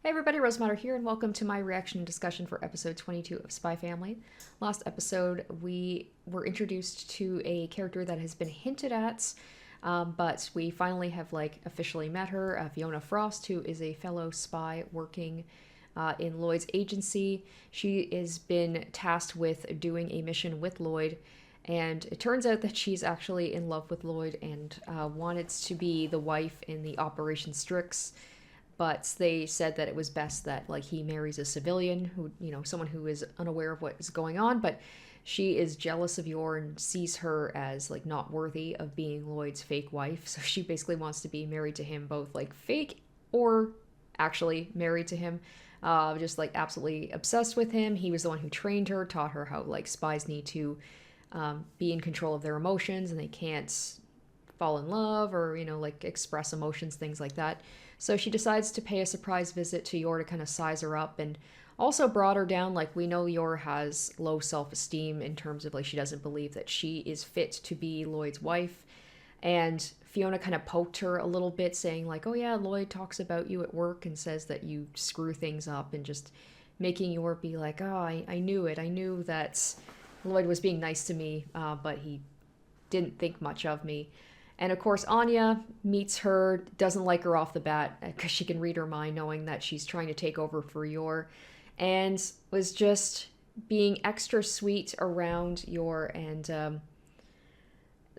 Hey everybody, Rosemutter here, and welcome to my reaction and discussion for episode 22 of Spy Family. Last episode, we were introduced to a character that has been hinted at, but we finally have officially met her, Fiona Frost, who is a fellow spy working in Lloyd's agency. She has been tasked with doing a mission with Lloyd, and it turns out that she's actually in love with Lloyd and wanted to be the wife in the Operation Strix. But they said that it was best that he marries a civilian who, someone who is unaware of what is going on. But she is jealous of Yor and sees her as not worthy of being Lloyd's fake wife. So she basically wants to be married to him, both fake or actually married to him. Just absolutely obsessed with him. He was the one who trained her, taught her how spies need to be in control of their emotions, and they can't fall in love or express emotions, things like that. So she decides to pay a surprise visit to Yor to kind of size her up, and also brought her down. We know Yor has low self-esteem in terms of she doesn't believe that she is fit to be Lloyd's wife. And Fiona kind of poked her a little bit, saying oh yeah, Lloyd talks about you at work and says that you screw things up, and just making Yor be oh, I knew it. I knew that Lloyd was being nice to me, but he didn't think much of me. And of course, Anya meets her, doesn't like her off the bat because she can read her mind, knowing that she's trying to take over for Yor, and was just being extra sweet around Yor. And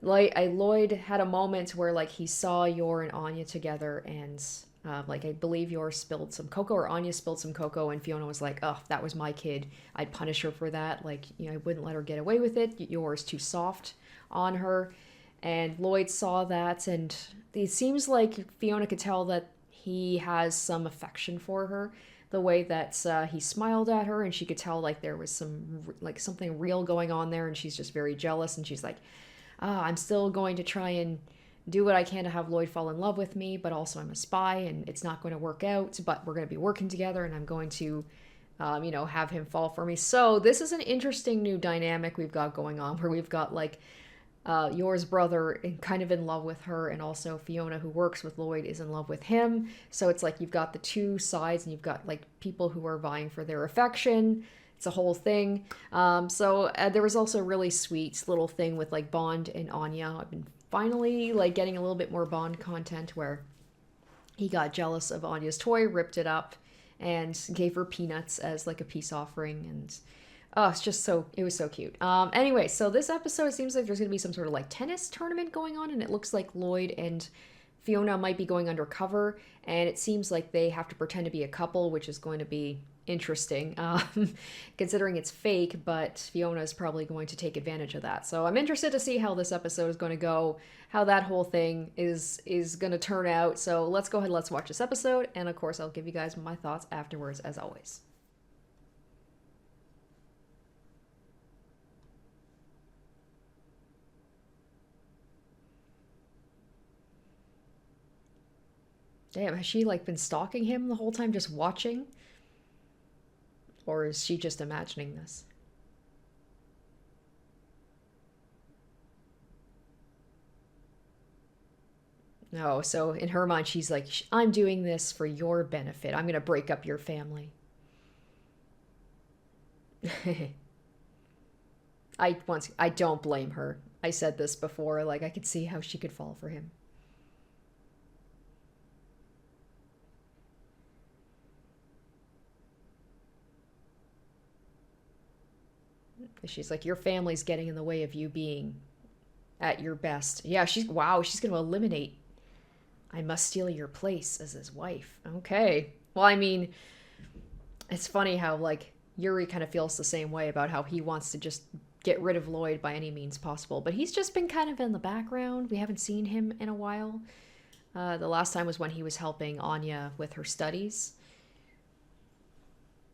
Lloyd had a moment where he saw Yor and Anya together, and I believe Yor spilled some cocoa, or Anya spilled some cocoa, and Fiona was oh, that was my kid. I'd punish her for that. I wouldn't let her get away with it. Yor is too soft on her. And Lloyd saw that, and it seems like Fiona could tell that he has some affection for her. The way that he smiled at her, and she could tell there was something real going on there, and she's just very jealous. And she's I'm still going to try and do what I can to have Lloyd fall in love with me, but also I'm a spy, and it's not going to work out. But we're going to be working together, and I'm going to, have him fall for me. So this is an interesting new dynamic we've got going on, where we've got Yor's brother kind of in love with her, and also Fiona, who works with Lloyd, is in love with him. So it's you've got the two sides, and you've got people who are vying for their affection. It's a whole thing. So there was also a really sweet little thing with Bond and Anya. I've been finally getting a little bit more Bond content, where he got jealous of Anya's toy, ripped it up, and gave her peanuts as a peace offering. And oh, it's just it was so cute. Anyway, so this episode, it seems like there's going to be some sort of tennis tournament going on, and it looks like Lloyd and Fiona might be going undercover, and it seems like they have to pretend to be a couple, which is going to be interesting, considering it's fake, but Fiona is probably going to take advantage of that. So I'm interested to see how this episode is going to go, how that whole thing is going to turn out. So let's go ahead, let's watch this episode, and of course I'll give you guys my thoughts afterwards, as always. Damn, has she been stalking him the whole time, just watching? Or is she just imagining this? No, so in her mind, she's I'm doing this for your benefit. I'm going to break up your family. I don't blame her. I said this before, I could see how she could fall for him. She's your family's getting in the way of you being at your best. Yeah, wow, she's going to eliminate. I must steal your place as his wife. Okay. Well, I mean, it's funny how Yuri kind of feels the same way about how he wants to just get rid of Lloyd by any means possible, but he's just been kind of in the background. We haven't seen him in a while. The last time was when he was helping Anya with her studies.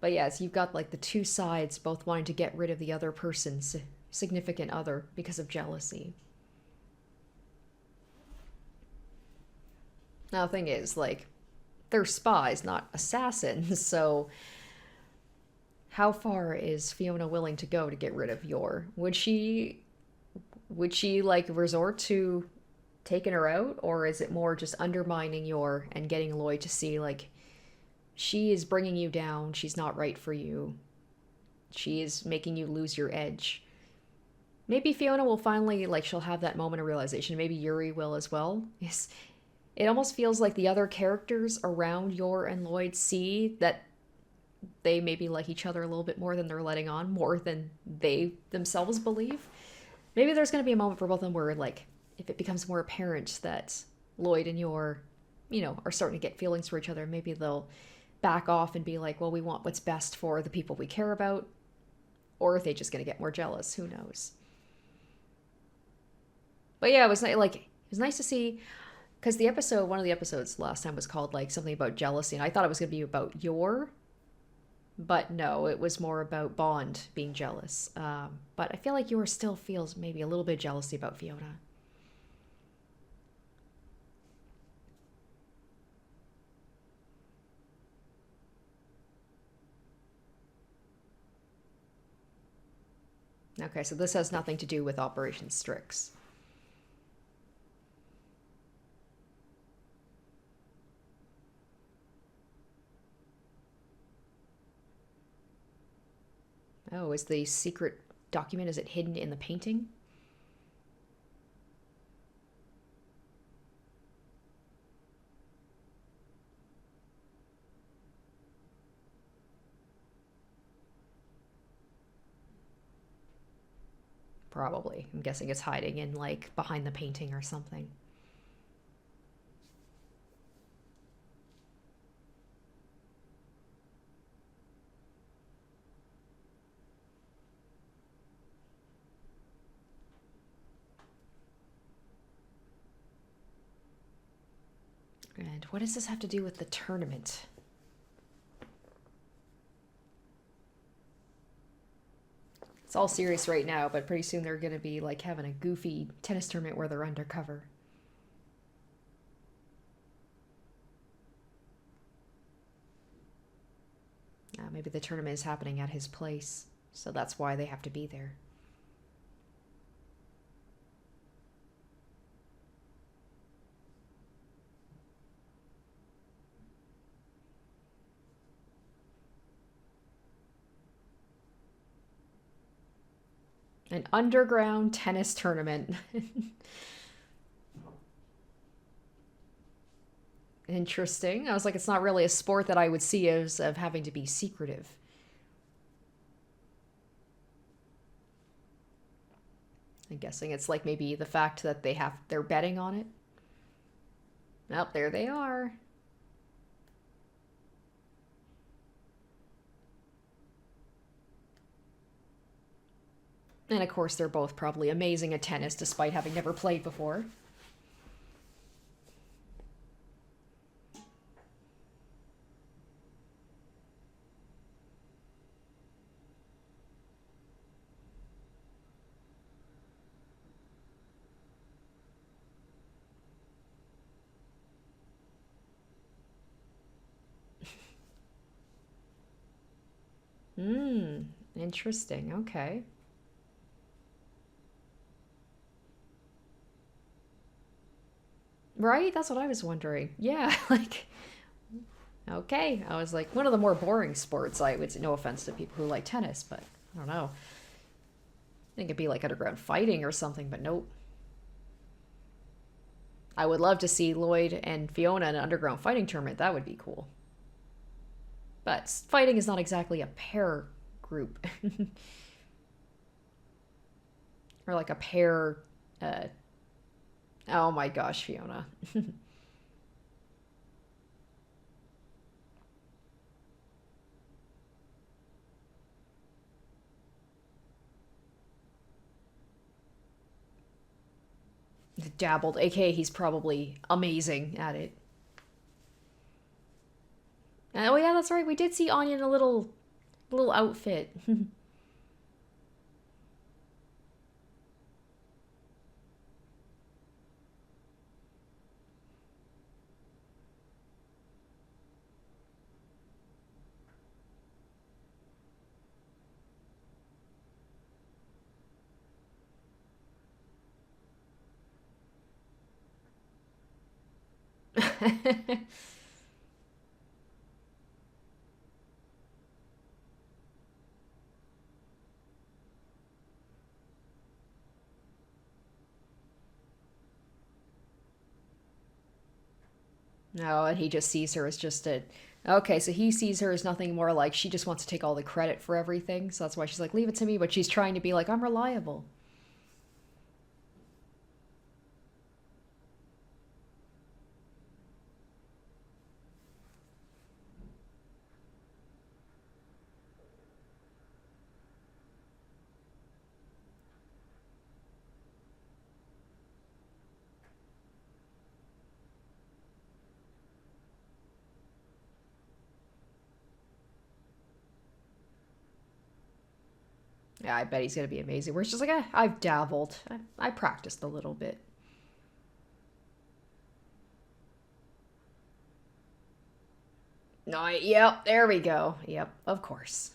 But yes, you've got the two sides both wanting to get rid of the other person's significant other because of jealousy. Now the thing is, they're spies, not assassins, so how far is Fiona willing to go to get rid of Yor? Would she resort to taking her out, or is it more just undermining Yor and getting Lloyd to see she is bringing you down. She's not right for you. She is making you lose your edge. Maybe Fiona will finally, like, she'll have that moment of realization. Maybe Yuri will as well. Yes. It almost feels like the other characters around Yor and Lloyd see that they maybe like each other a little bit more than they're letting on, more than they themselves believe. Maybe there's going to be a moment for both of them where, like, if it becomes more apparent that Lloyd and Yor, are starting to get feelings for each other, maybe they'll back off and be like, well, we want what's best for the people we care about. Or if they're just going to get more jealous, who knows? But yeah, it was nice to see, because one of the episodes last time was called like something about jealousy, and I thought it was going to be about Yor, but no, it was more about Bond being jealous. But I feel like Yor still feels maybe a little bit of jealousy about Fiona. Okay, so this has nothing to do with Operation Strix. Oh, is the secret document, is it hidden in the painting? Probably. I'm guessing it's hiding in, like, behind the painting or something. And what does this have to do with the tournament? It's all serious right now, but pretty soon they're going to be, like, having a goofy tennis tournament where they're undercover. Maybe the tournament is happening at his place, so that's why they have to be there. An underground tennis tournament. Interesting. I was like, it's not really a sport that I would see as of having to be secretive. I'm guessing it's like maybe the fact that they're betting on it. Oh, there they are. And of course, they're both probably amazing at tennis despite having never played before. Hmm, interesting. Okay. Right? That's what I was wondering. Yeah, like, okay. I was like, one of the more boring sports, I would say, no offense to people who like tennis, but I don't know. I think it'd be like underground fighting or something, but nope. I would love to see Lloyd and Fiona in an underground fighting tournament. That would be cool. But fighting is not exactly a pair group. Or like a pair. Uh, oh my gosh, Fiona. Dabbled, aka he's probably amazing at it. Oh yeah, that's right. We did see Anya in a little outfit. No, and he just sees her as just a. Okay, so he sees her as nothing more like she just wants to take all the credit for everything. So that's why she's like, leave it to me. But she's trying to be like, I'm reliable. Yeah, I bet he's gonna be amazing. Where it's just like, I've dabbled. I practiced a little bit. No, yep, there we go. Yep, of course.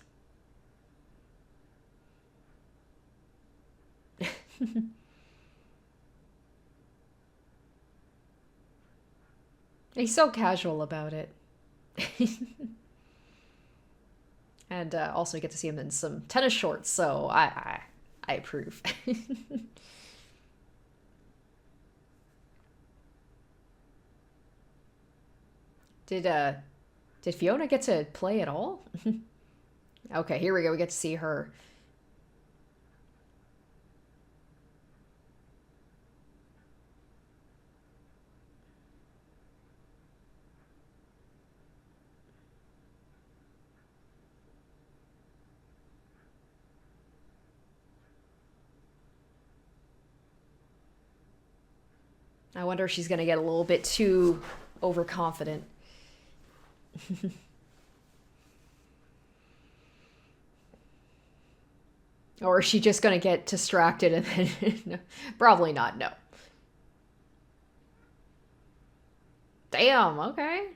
He's so casual about it. And also get to see him in some tennis shorts, so I approve. did uh did Fiona get to play at all? Okay, here we go. We get to see her. I wonder if she's gonna get a little bit too overconfident. Or is she just gonna get distracted and then probably not, no. Damn, okay.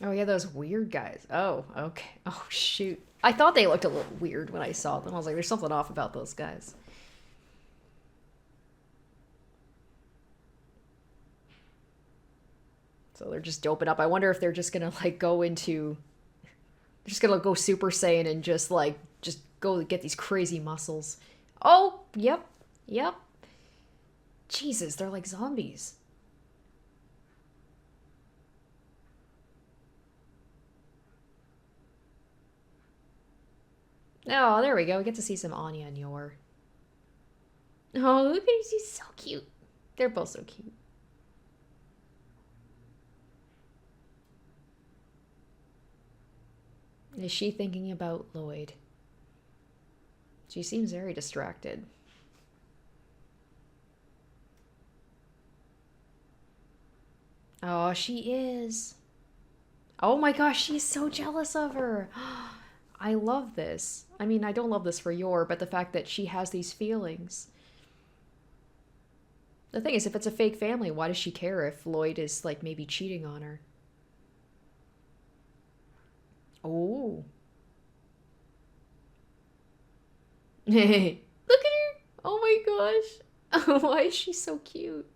Oh yeah, those weird guys. Oh, okay. Oh shoot. I thought they looked a little weird when I saw them. I was like, there's something off about those guys. So they're just doping up. I wonder if they're just gonna like go into they're just gonna go Super Saiyan and just go get these crazy muscles. Oh, yep. Yep. Jesus, they're like zombies. Oh, there we go. We get to see some Anya and Yor. Oh, look at him. He's so cute. They're both so cute. Is she thinking about Lloyd? She seems very distracted. Oh, she is. Oh my gosh, she's so jealous of her. I love this. I mean, I don't love this for Yor, but the fact that she has these feelings. The thing is, if it's a fake family, why does she care if Lloyd is, like, maybe cheating on her? Oh. Hey, look at her. Oh my gosh. Why is she so cute?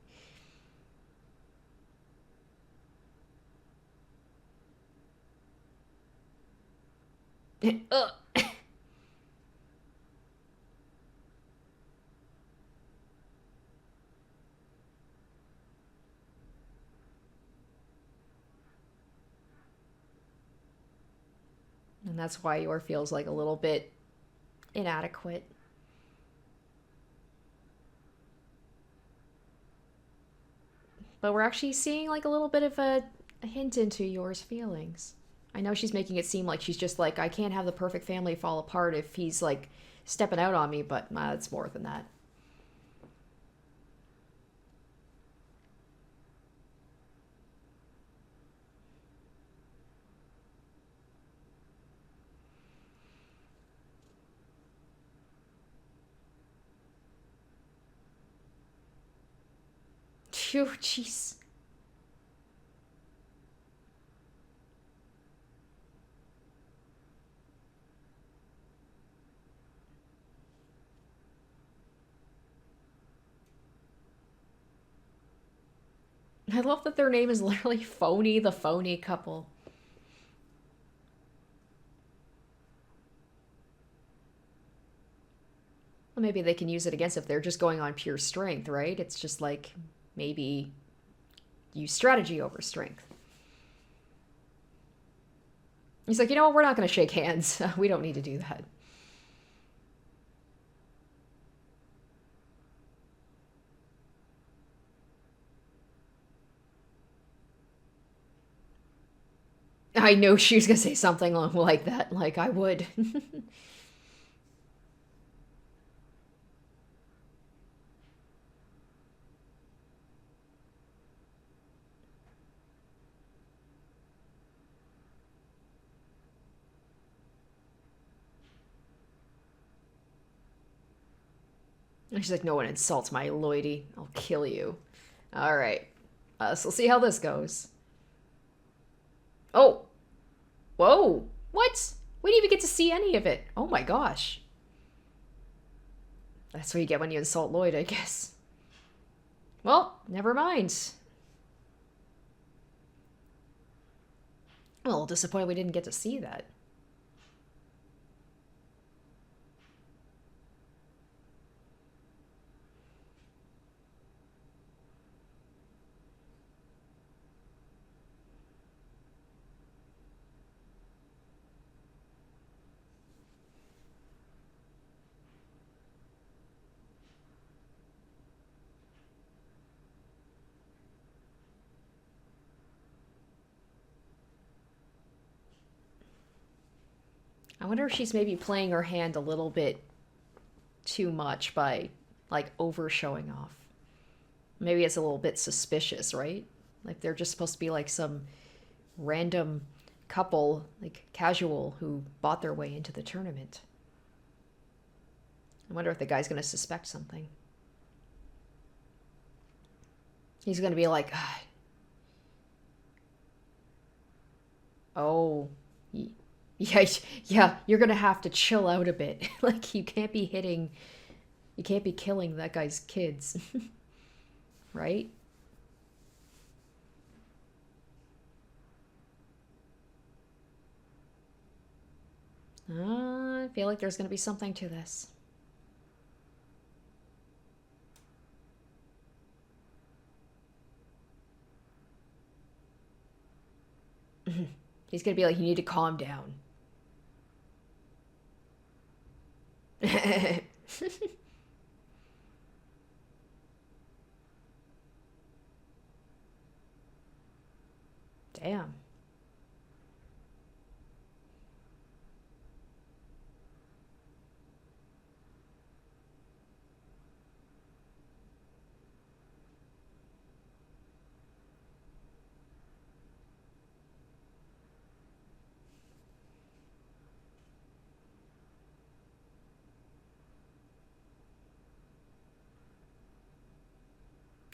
Ugh. And that's why Yor feels like a little bit inadequate. But we're actually seeing like a little bit of a hint into Yor's feelings. I know she's making it seem like she's just like, I can't have the perfect family fall apart if he's like stepping out on me, but it's more than that. Phew, jeez. I love that their name is literally Phony the Phony Couple. Well, maybe they can use it against if they're just going on pure strength, right? It's just like maybe use strategy over strength. He's like, you know what? We're not going to shake hands. We don't need to do that. I know she was going to say something like that. Like, I would. And she's like, no one insults my Lloydie. I'll kill you. All right. So we'll see how this goes. Oh. Whoa. What? We didn't even get to see any of it. Oh my gosh. That's what you get when you insult Lloyd, I guess. Well, never mind. I'm a little disappointed we didn't get to see that. I wonder if she's maybe playing her hand a little bit too much by, like, over showing off. Maybe it's a little bit suspicious, right? Like, they're just supposed to be, like, some random couple, like, casual, who bought their way into the tournament. I wonder if the guy's going to suspect something. He's going to be like, ah, oh, yeah, yeah, you're going to have to chill out a bit. Like, you can't be killing that guy's kids. Right? I feel like there's going to be something to this. He's going to be like, you need to calm down. Damn.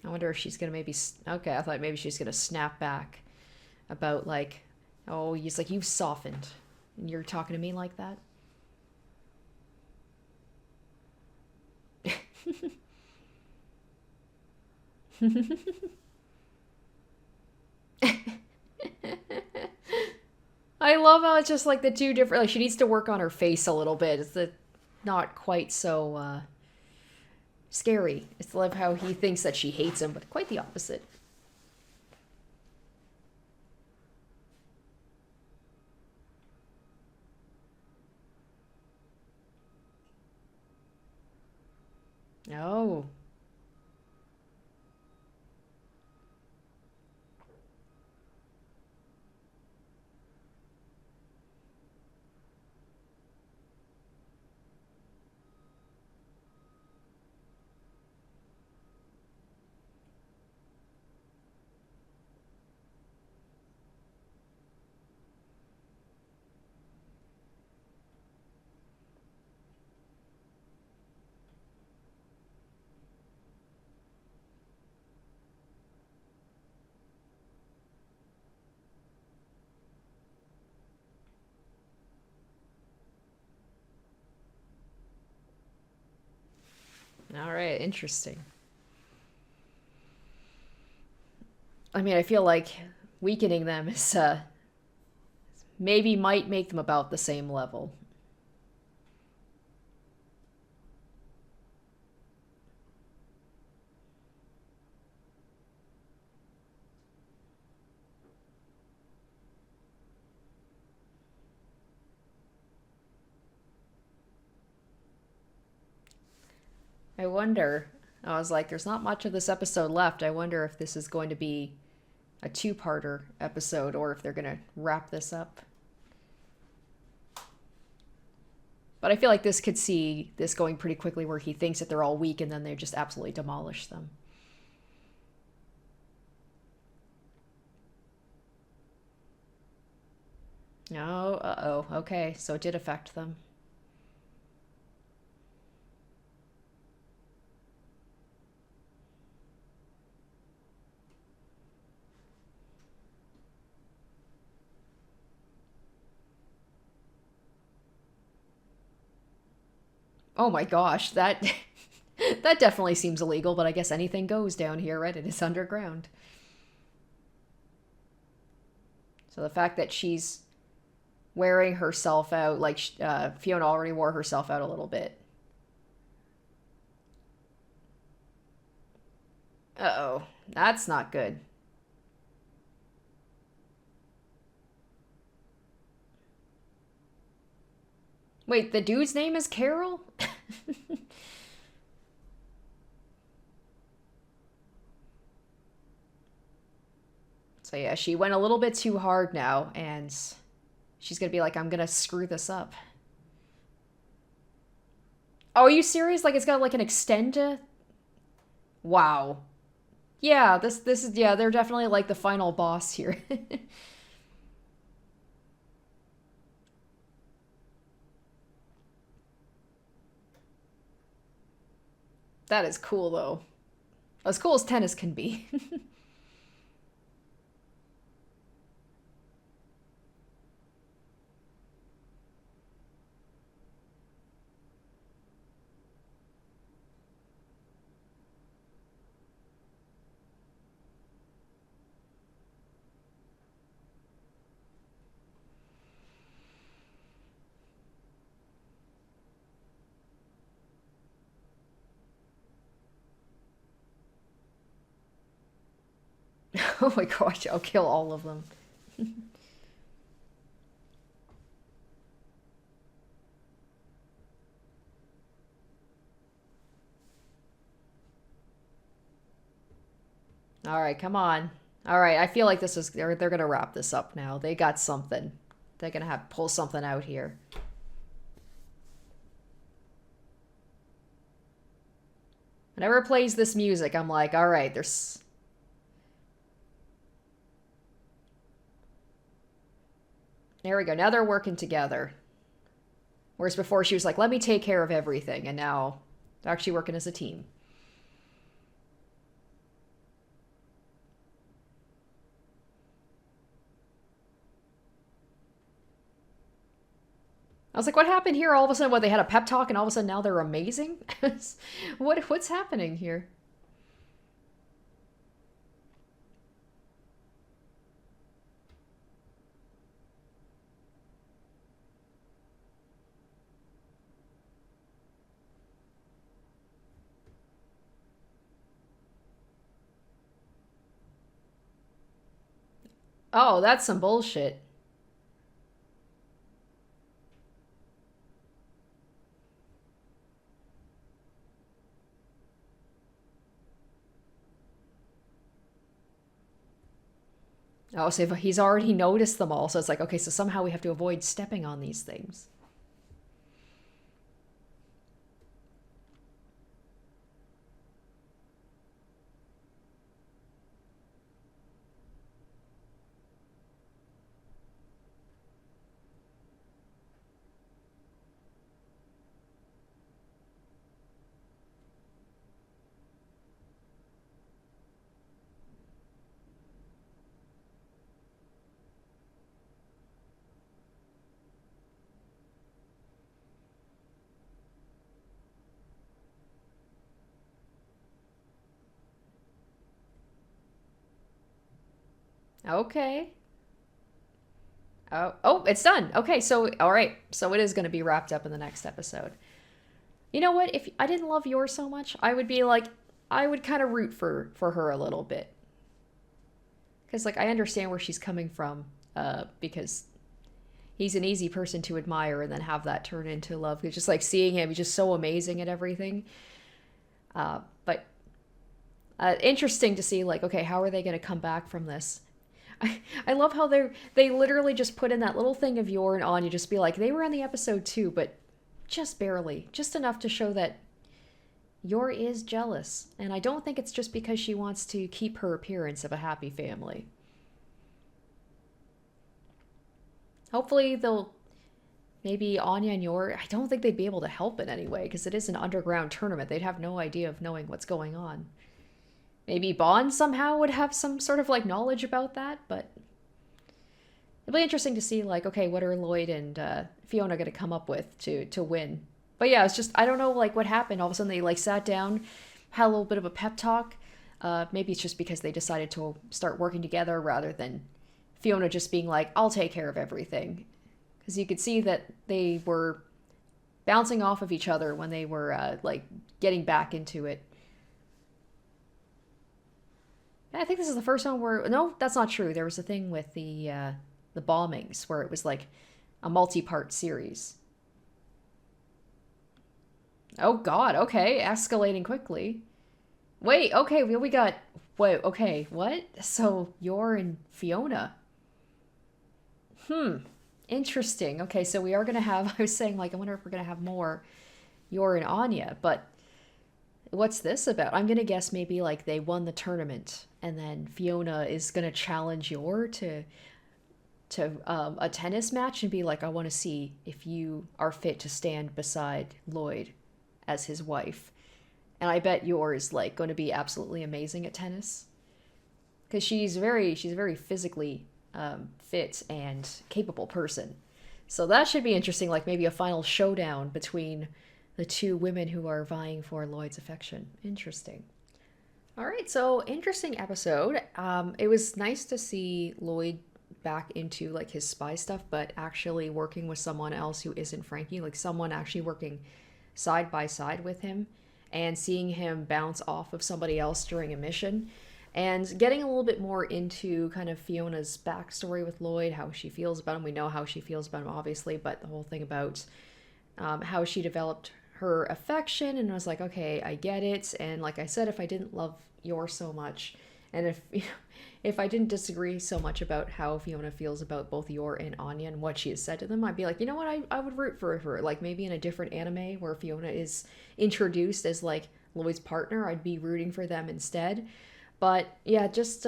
I wonder if she's going to maybe... Okay, I thought maybe she's going to snap back about, like, oh, he's like, you've softened. And you're talking to me like that? I love how it's just like the two different... Like, she needs to work on her face a little bit. It's not quite so scary. It's love how he thinks that she hates him, but quite the opposite. Oh. Interesting. I mean, I feel like weakening them is maybe might make them about the same level. I wonder. I was like, there's not much of this episode left. I wonder if this is going to be a two-parter episode or if they're going to wrap this up. But I feel like this could see this going pretty quickly where he thinks that they're all weak and then they just absolutely demolish them. Oh, uh-oh. Okay, so it did affect them. Oh my gosh, that that definitely seems illegal, but I guess anything goes down here, right? It is underground. So the fact that she's wearing herself out, like Fiona already wore herself out a little bit. Uh-oh, that's not good. Wait, the dude's name is Carol? So yeah, she went a little bit too hard now, and she's gonna be like, I'm gonna screw this up. Oh, are you serious? Like it's got like an extend? Wow. Yeah, this is yeah, they're definitely like the final boss here. That is cool though. As cool as tennis can be. Oh my gosh, I'll kill all of them. All right, come on. All right, I feel like this is they're gonna wrap this up now. They got something. They're gonna have pull something out here. Whenever it plays this music, I'm like, all right, there's. There we go. Now they're working together. Whereas before she was like, let me take care of everything, and now they're actually working as a team. I was like, what happened here? All of a sudden, what, they had a pep talk and all of a sudden now they're amazing? What's happening here? Oh, that's some bullshit. Oh, so he's already noticed them all. So it's like, okay, so somehow we have to avoid stepping on these things. Okay. Oh, it's done. Okay, so all right, so it is going to be wrapped up in the next episode. You know what? If I didn't love yours so much, I would be like, I would kind of root for her a little bit, because like I understand where she's coming from, because he's an easy person to admire and then have that turn into love. It's just like seeing him, he's just so amazing at everything. But interesting to see like, okay, how are they going to come back from this? I love how they literally just put in that little thing of Yor and Anya, just be like, they were in the episode too, but just barely, just enough to show that Yor is jealous. And I don't think it's just because she wants to keep her appearance of a happy family. Hopefully they'll, maybe Anya and Yor, I don't think they'd be able to help in any way because it is an underground tournament. They'd have no idea of knowing what's going on. Maybe Bond somehow would have some sort of like knowledge about that, but it'll be interesting to see like, okay, what are Lloyd and Fiona going to come up with to win? But yeah, it's just, I don't know like what happened. All of a sudden they like sat down, had a little bit of a pep talk. Maybe it's just because they decided to start working together rather than Fiona just being like, I'll take care of everything. Because you could see that they were bouncing off of each other when they were like getting back into it. I think this is the first one where, no, that's not true. There was a thing with the bombings where it was like a multi-part series. Oh God, okay, escalating quickly. Wait, okay, we got, wait, okay, what? So Yor and Fiona. Interesting. Okay, so we are gonna have, I was saying like, I wonder if we're gonna have more Yor and Anya, but what's this about? I'm gonna guess maybe like they won the tournament and then Fiona is gonna challenge Yor to a tennis match and be like, I want to see if you are fit to stand beside Lloyd as his wife. And I bet Yor is like going to be absolutely amazing at tennis because she's a very physically fit and capable person. So that should be interesting, like maybe a final showdown between the two women who are vying for Lloyd's affection. Interesting. All right, so interesting episode. It was nice to see Lloyd back into like his spy stuff, but actually working with someone else who isn't Frankie, like someone actually working side by side with him and seeing him bounce off of somebody else during a mission and getting a little bit more into kind of Fiona's backstory with Lloyd, how she feels about him. We know how she feels about him, obviously, but the whole thing about how she developed her affection, and I was like, okay, I get it. And like I said, if I didn't love Yor so much, and if I didn't disagree so much about how Fiona feels about both Yor and Anya and what she has said to them, I'd be like, you know what, I would root for her. Like maybe in a different anime where Fiona is introduced as like Lloyd's partner, I'd be rooting for them instead. But yeah, just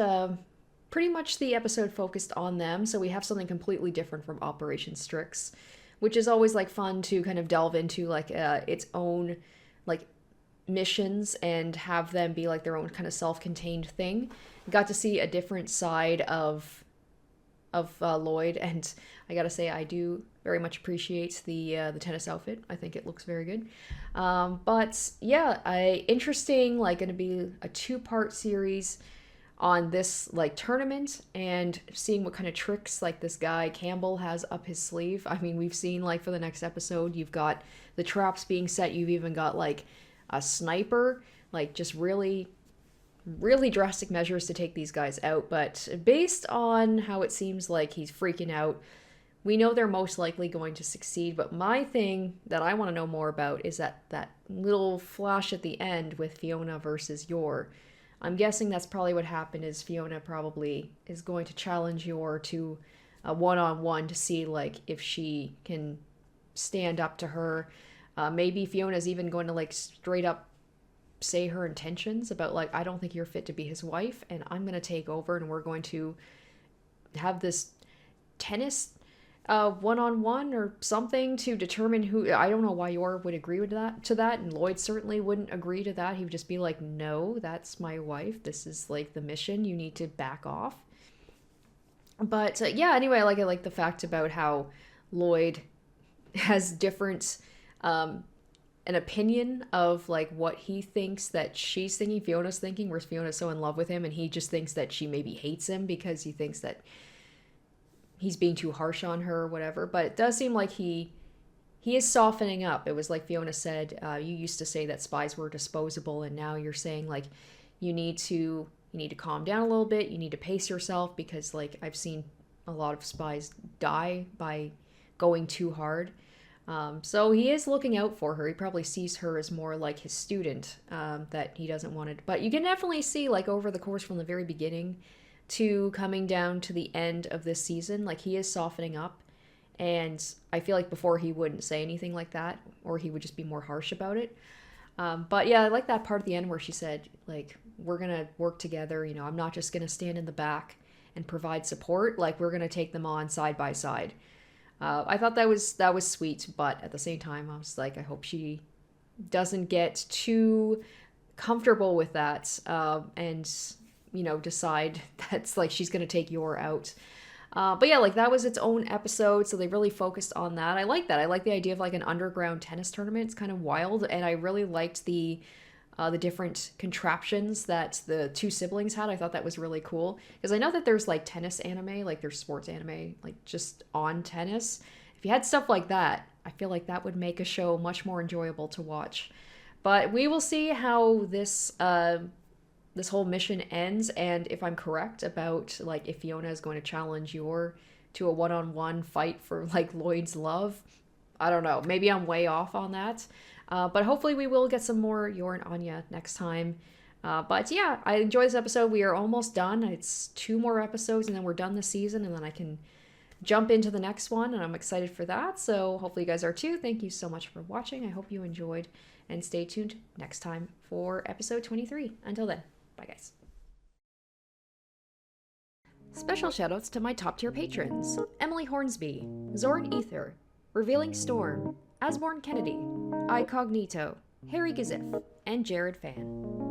pretty much the episode focused on them, so we have something completely different from Operation Strix, which is always like fun to kind of delve into like its own like missions and have them be like their own kind of self-contained thing. Got to see a different side of Lloyd, and I gotta say I do very much appreciate the tennis outfit. I think it looks very good. But yeah, interesting. Like going to be a 2-part series on this like tournament and seeing what kind of tricks like this guy Campbell has up his sleeve. I mean, we've seen like for the next episode, you've got the traps being set. You've even got like a sniper, like just really drastic measures to take these guys out. But based on how it seems like he's freaking out, we know they're most likely going to succeed. But my thing that I want to know more about is that little flash at the end with Fiona versus Yor. I'm guessing that's probably what happened is Fiona probably is going to challenge Yor to a one-on-one to see like if she can stand up to her. Maybe Fiona's even going to like straight up say her intentions about like, I don't think you're fit to be his wife and I'm going to take over and we're going to have this tennis one-on-one or something to determine who. I don't know why Yor would agree with that, and Lloyd certainly wouldn't agree to that. He would just be like, no, that's my wife, this is like the mission, you need to back off. But yeah, anyway, I like the fact about how Lloyd has different an opinion of like what he thinks that she's thinking, Fiona's thinking, whereas Fiona's so in love with him and he just thinks that she maybe hates him because he thinks that he's being too harsh on her or whatever. But it does seem like he is softening up. It was like Fiona said, you used to say that spies were disposable, and now you're saying like you need to calm down a little bit. You need to pace yourself because like I've seen a lot of spies die by going too hard. So he is looking out for her. He probably sees her as more like his student that he doesn't want to. But you can definitely see like over the course from the very beginning to coming down to the end of this season, like he is softening up. And I feel like before he wouldn't say anything like that, or he would just be more harsh about it. But yeah, I like that part at the end where she said, like, we're going to work together. You know, I'm not just going to stand in the back and provide support. Like, we're going to take them on side by side. I thought that was sweet, but at the same time, I was like, I hope she doesn't get too comfortable with that and, you know, decide that's like she's going to take Yor out. But yeah, like that was its own episode, so they really focused on that. I like that. I like the idea of like an underground tennis tournament. It's kind of wild, and I really liked the different contraptions that the two siblings had. I thought that was really cool because I know that there's like tennis anime, like there's sports anime, like just on tennis. If you had stuff like that, I feel like that would make a show much more enjoyable to watch. But we will see how this whole mission ends, and if I'm correct about like if Fiona is going to challenge Yor to a one-on-one fight for like Lloyd's love. I don't know. Maybe I'm way off on that. But hopefully we will get some more Yor and Anya next time. But yeah, I enjoyed this episode. We are almost done. It's 2 more episodes and then we're done this season, and then I can jump into the next one, and I'm excited for that. So hopefully you guys are too. Thank you so much for watching. I hope you enjoyed, and stay tuned next time for episode 23. Until then, bye guys. Special shoutouts to my top tier patrons: Emily Hornsby, Zorn Ether, Revealing Storm, Asborn Kennedy, Icognito, Harry Gazif, and Jared Fan.